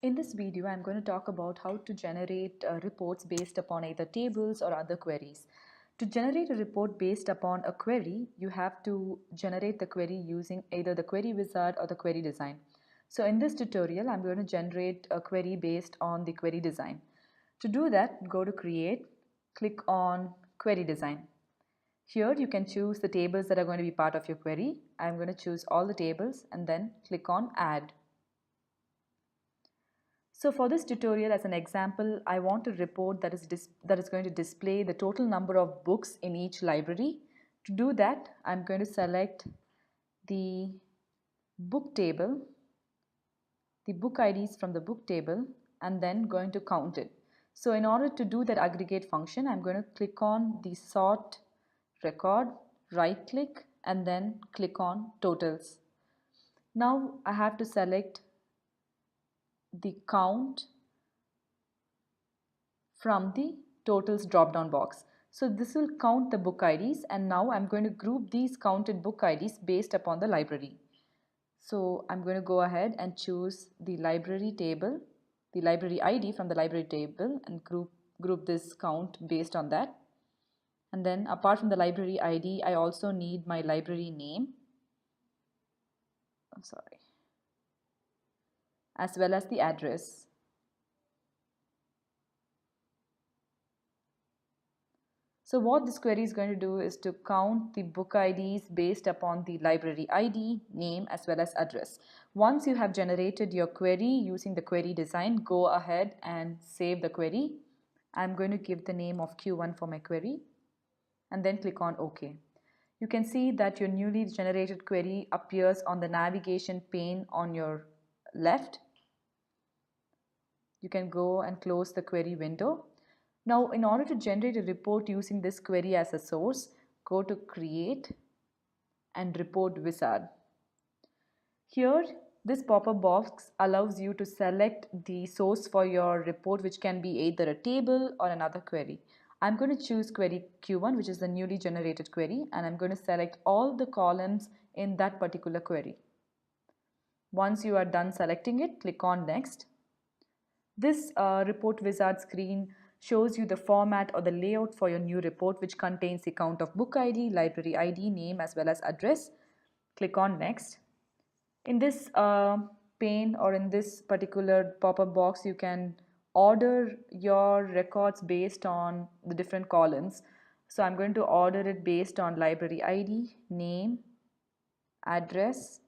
In this video, I'm going to talk about how to generate reports based upon either tables or other queries. To generate a report based upon a query, you have to generate the query using either the query wizard or the query design. So in this tutorial, I'm going to generate a query based on the query design. To do that, go to Create, click on Query Design. Here you can choose the tables that are going to be part of your query. I'm going to choose all the tables and then click on Add. So for this tutorial, as an example, I want a report that is going to display the total number of books in each library. To do that, I'm going to select the book table, the book IDs from the book table, and then going to count it. So in order to do that aggregate function, I'm going to click on the sort record, right click, and then click on totals. Now I have to select the count from the totals drop down box. So this will count the book IDs, and now I'm going to group these counted book IDs based upon the library. So I'm going to go ahead and choose the library table, the library ID from the library table, and group this count based on that. And then apart from the library ID, I also need my library name. As well as the address. So what this query is going to do is to count the book IDs based upon the library ID, name, as well as address. Once you have generated your query using the query design, go ahead and save the query. I'm going to give the name of Q1 for my query and then click on OK. You can see that your newly generated query appears on the navigation pane on your left. You can go and close the query window. Now, in order to generate a report using this query as a source, go to Create and Report Wizard. Here, this pop-up box allows you to select the source for your report, which can be either a table or another query. I'm going to choose query Q1, which is the newly generated query, and I'm going to select all the columns in that particular query. Once you are done selecting it, click on Next. This report wizard screen shows you the format or the layout for your new report, which contains the count of book ID, library ID, name, as well as address. Click on Next. In this pane or in this particular pop-up box, you can order your records based on the different columns. So I'm going to order it based on library ID, name, address,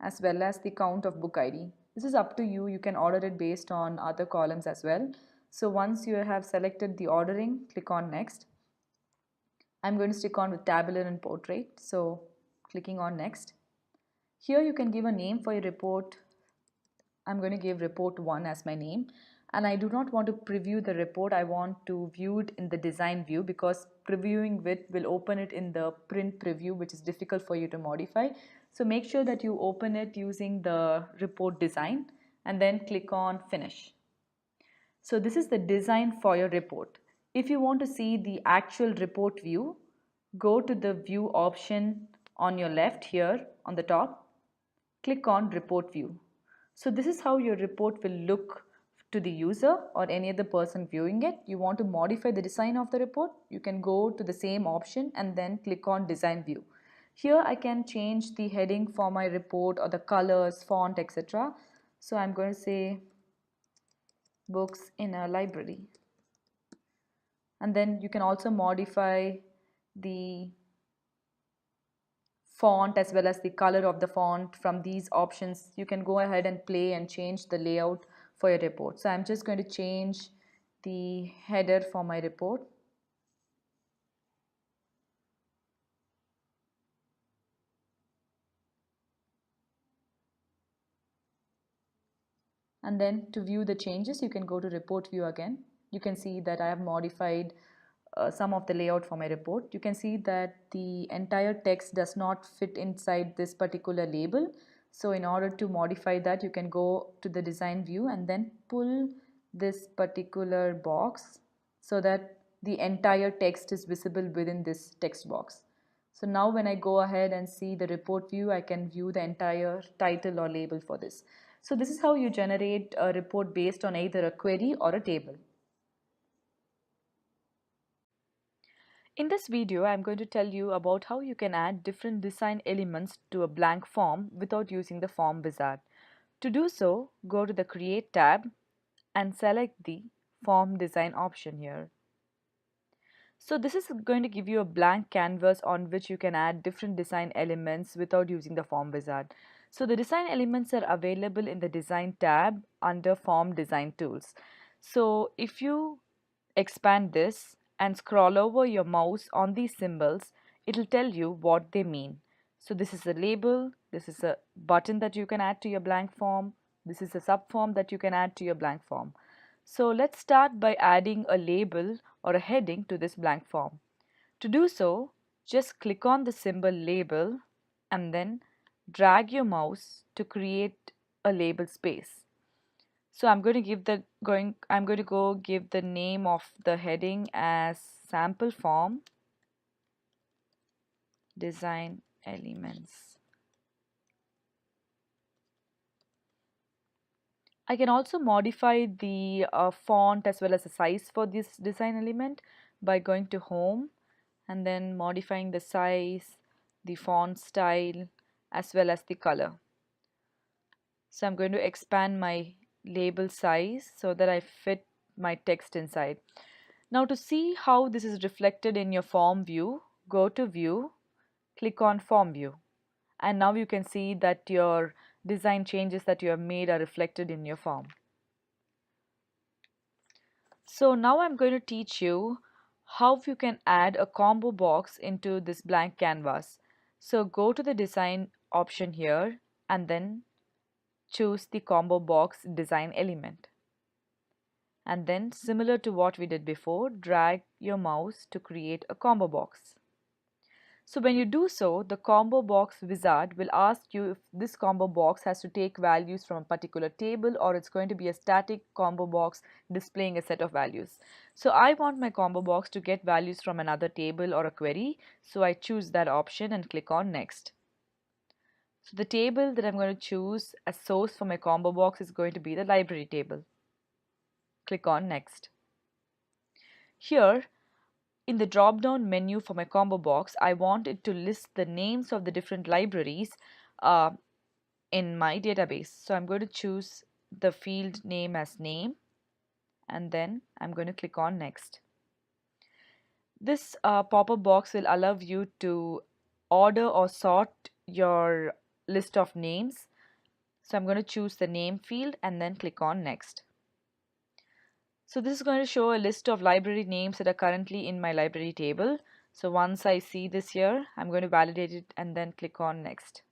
as well as the count of book ID. This is up to you. You can order it based on other columns as well. So once you have selected the ordering, click on Next. I'm going to stick on with tabular and portrait. So clicking on Next. Here you can give a name for your report. I'm going to give report 1 as my name. And I do not want to preview the report. I want to view it in the design view, because previewing it will open it in the print preview, which is difficult for you to modify. So make sure that you open it using the report design and then click on Finish. So this is the design for your report. If you want to see the actual report view, go to the view option on your left here on the top. Click on Report View. So this is how your report will look to the user or any other person viewing it. You want to modify the design of the report, you can go to the same option and then click on Design View. Here I can change the heading for my report or the colors, font, etc. So I'm going to say books in a library. And then you can also modify the font as well as the color of the font from these options. You can go ahead and play and change the layout for your report. So I'm just going to change the header for my report. And then to view the changes, you can go to report view again. You can see that I have modified some of the layout for my report. You can see that the entire text does not fit inside this particular label. So in order to modify that, you can go to the design view and then pull this particular box so that the entire text is visible within this text box. So now when I go ahead and see the report view, I can view the entire title or label for this. So this is how you generate a report based on either a query or a table. In this video, I'm going to tell you about how you can add different design elements to a blank form without using the form wizard. To do so, go to the Create tab and select the Form Design option here. So this is going to give you a blank canvas on which you can add different design elements without using the form wizard. So the design elements are available in the Design tab under Form Design Tools. So if you expand this and scroll over your mouse on these symbols, it'll tell you what they mean. So this is a label, this is a button that you can add to your blank form, this is a subform that you can add to your blank form. So let's start by adding a label or a heading to this blank form. To do so, just click on the symbol label and then drag your mouse to create a label space. So I'm going to go give the name of the heading as sample form design elements. I can also modify the font as well as the size for this design element by going to home and then modifying the size, the font style as well as the color. So I'm going to expand my label size so that I fit my text inside. Now to see how this is reflected in your form view, go to view, click on form view, and now you can see that your design changes that you have made are reflected in your form. So now I'm going to teach you how you can add a combo box into this blank canvas. So go to the design option here and then choose the combo box design element. And then similar to what we did before, drag your mouse to create a combo box. So when you do so, the combo box wizard will ask you if this combo box has to take values from a particular table or it's going to be a static combo box displaying a set of values. So I want my combo box to get values from another table or a query. So I choose that option and click on next. So the table that I'm going to choose as source for my combo box is going to be the library table. Click on next. Here, in the drop-down menu for my combo box, I want it to list the names of the different libraries in my database. So I'm going to choose the field name as name and then I'm going to click on next. This pop-up box will allow you to order or sort your list of names. So I'm going to choose the name field and then click on next. So this is going to show a list of library names that are currently in my library table. So once I see this here, I'm going to validate it and then click on next.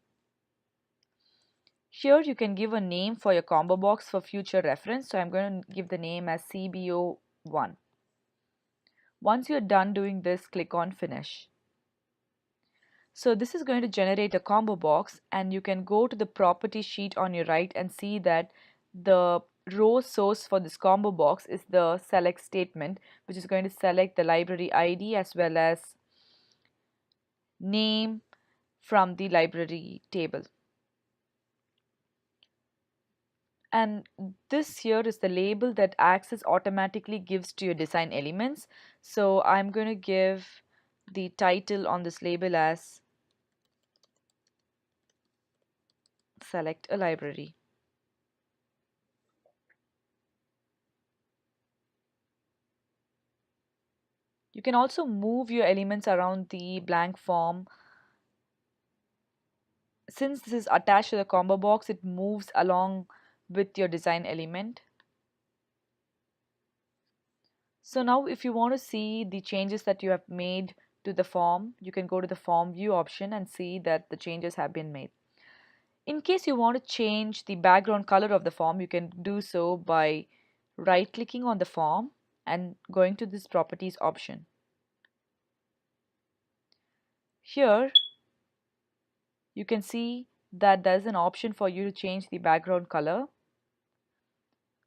Here you can give a name for your combo box for future reference. So I'm going to give the name as CBO1. Once you're done doing this, click on finish. So this is going to generate a combo box and you can go to the property sheet on your right and see that the row source for this combo box is the select statement, which is going to select the library ID as well as name from the library table. And this here is the label that Access automatically gives to your design elements. So I'm going to give the title on this label as select a library. You can also move your elements around the blank form. Since this is attached to the combo box, it moves along with your design element. So now if you want to see the changes that you have made to the form, you can go to the form view option and see that the changes have been made. In case you want to change the background color of the form, you can do so by right-clicking on the form and going to this properties option. Here you can see that there's an option for you to change the background color.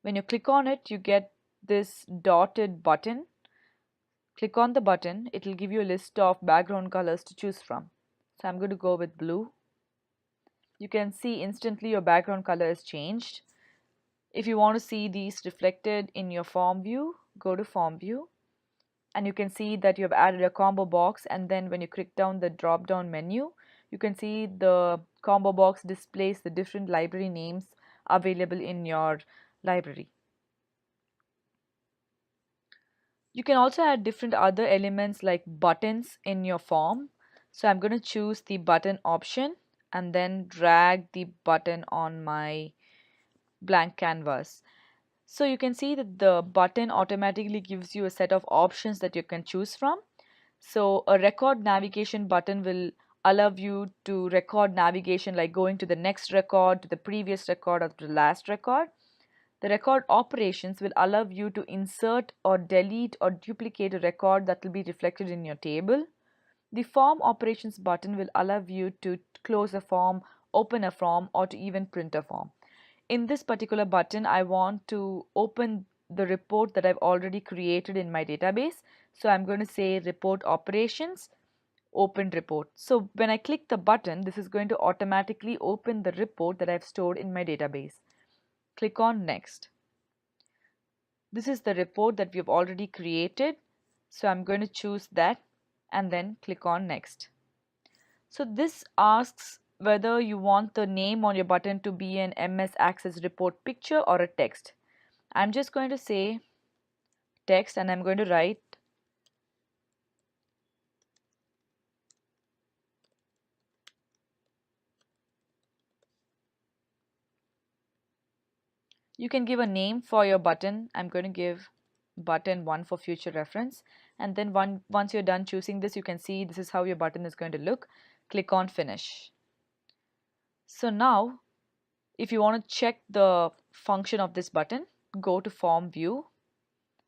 When you click on it, you get this dotted button. Click on the button, it will give you a list of background colors to choose from. So I'm going to go with blue. you can see instantly your background color is changed. If you want to see these reflected in your form view, go to form view, and you can see that you have added a combo box, and then when you click down the drop down menu, you can see the combo box displays the different library names available in your library. You can also add different other elements like buttons in your form. So I'm going to choose the button option and then drag the button on my blank canvas. So you can see that the button automatically gives you a set of options that you can choose from. So a record navigation button will allow you to record navigation, like going to the next record, to the previous record, or to the last record. The record operations will allow you to insert or delete or duplicate a record that will be reflected in your table. The form operations button will allow you to close a form, open a form, or to even print a form. In this particular button, I want to open the report that I've already created in my database. So I'm going to say report operations, open report. So when I click the button, this is going to automatically open the report that I've stored in my database. Click on next. This is the report that we have already created. So I'm going to choose that and then click on next. So this asks whether you want the name on your button to be an MS Access report picture or a text. I'm just going to say text, and I'm going to write you can give a name for your button. I'm going to give button 1 for future reference, and then once you're done choosing this, you can see this is how your button is going to look. Click on finish. So now if you want to check the function of this button, go to form view,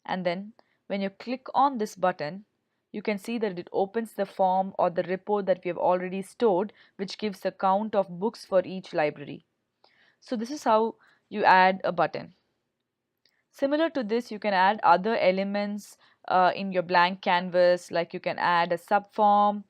and then when you click on this button, you can see that it opens the form or the report that we have already stored, which gives a count of books for each library. So this is how you add a button. Similar to this, you can add other elements in your blank canvas, like you can add a subform,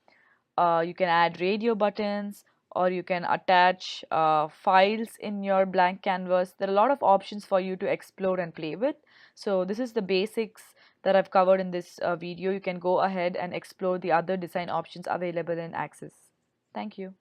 you can add radio buttons, or you can attach files in your blank canvas. There are a lot of options for you to explore and play with. So this is the basics that I've covered in this video. You can go ahead and explore the other design options available in Access. Thank you.